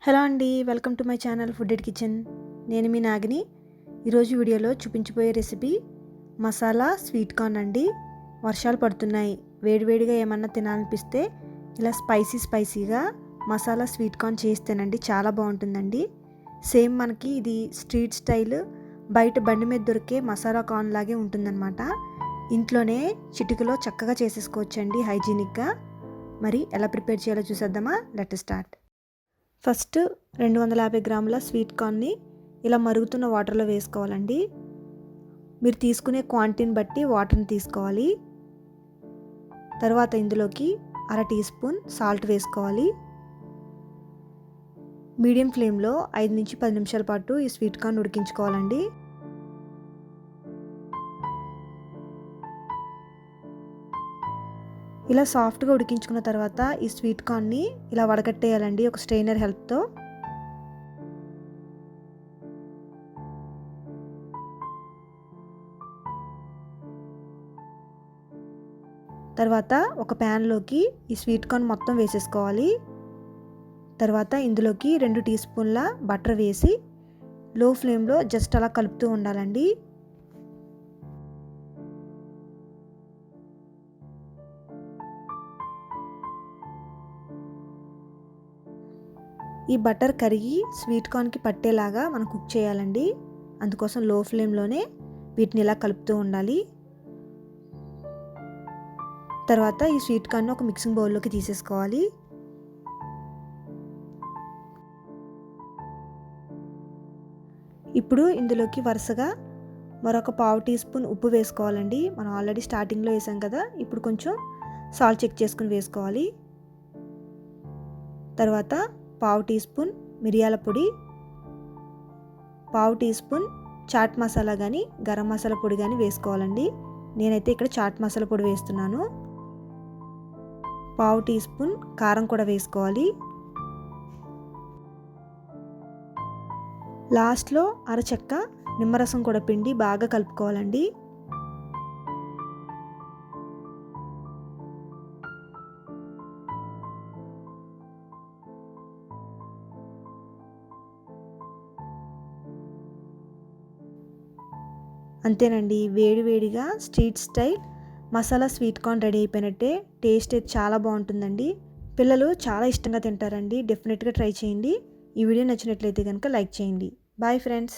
Hello అండి, welcome to my channel food ed kitchen. నేను మీ నాగిని. ఈరోజు వీడియోలో చూపించబోయే రెసిపీ మసాలా స్వీట్ కార్న్ అండి. వర్షాలు పడుతున్నాయి, వేడివేడిగా ఏమన్నా తినాలనిపిస్తే ఇలా స్పైసీగా మసాలా స్వీట్ కార్న్ చేస్తేనండి చాలా బాగుంటుందండి. సేమ్ మనకి ఇది స్ట్రీట్ స్టైల్ బయట బండి మీద దొరికే మసాలా కార్న్ లాగే ఉంటుందన్నమాట. ఇంట్లోనే చిటికలో చక్కగా చేసేసుకోవచ్చండి హైజీనిక్గా. మరి ఎలా ప్రిపేర్ చేయాలో చూసేద్దామా? Let start. ఫస్ట్ 250 గ్రాముల స్వీట్ కార్న్ని ఇలా మరుగుతున్న వాటర్లో వేసుకోవాలండి. మీరు తీసుకునే క్వాంటిటీని బట్టి వాటర్ని తీసుకోవాలి. తర్వాత ఇందులోకి 1/2 టీ స్పూన్ సాల్ట్ వేసుకోవాలి. మీడియం ఫ్లేమ్లో 5 నుంచి 10 నిమిషాల పాటు ఈ స్వీట్ కార్న్ ఉడికించుకోవాలండి. ఇలా సాఫ్ట్గా ఉడికించుకున్న తర్వాత ఈ స్వీట్ కార్న్ని ఇలా వడకట్టేయాలండి ఒక స్ట్రైనర్ హెల్ప్తో. తర్వాత ఒక ప్యాన్లోకి ఈ స్వీట్ కార్న్ మొత్తం వేసేసుకోవాలి. తర్వాత ఇందులోకి 2 టీ స్పూన్ల బటర్ వేసి లో ఫ్లేమ్లో జస్ట్ అలా కలుపుతూ ఉండాలండి. ఈ బటర్ కరిగి స్వీట్ కార్న్కి పట్టేలాగా మనం కుక్ చేయాలండి. అందుకోసం లో ఫ్లేమ్లోనే వీటిని ఇలా కలుపుతూ ఉండాలి. తర్వాత ఈ స్వీట్ కార్న్ ఒక మిక్సింగ్ బౌల్లోకి తీసేసుకోవాలి. ఇప్పుడు ఇందులోకి వరుసగా మరొక 1/2 టీ స్పూన్ ఉప్పు వేసుకోవాలండి. మనం ఆల్రెడీ స్టార్టింగ్లో వేసాం కదా, ఇప్పుడు కొంచెం సాల్ట్ చెక్ చేసుకుని వేసుకోవాలి. తర్వాత 1/2 టీ స్పూన్ మిరియాల పొడి, 1/2 టీ స్పూన్ చాట్ మసాలా కానీ గరం మసాలా పొడి కానీ వేసుకోవాలండి. నేనైతే ఇక్కడ చాట్ మసాలా పొడి వేస్తున్నాను. 1/2 టీ స్పూన్ కారం కూడా వేసుకోవాలి. లాస్ట్లో అరచెక్క నిమ్మరసం కూడా పిండి బాగా కలుపుకోవాలండి. అంతేనండి, వేడివేడిగా street style masala sweet corn ready అయిపోయినట్టే. టేస్ట్ అయితే చాలా బాగుంటుందండి. పిల్లలు చాలా ఇష్టంగా తింటారండి. డెఫినెట్గా ట్రై చేయండి. ఈ వీడియో నచ్చినట్లయితే కనుక లైక్ చేయండి. Bye friends.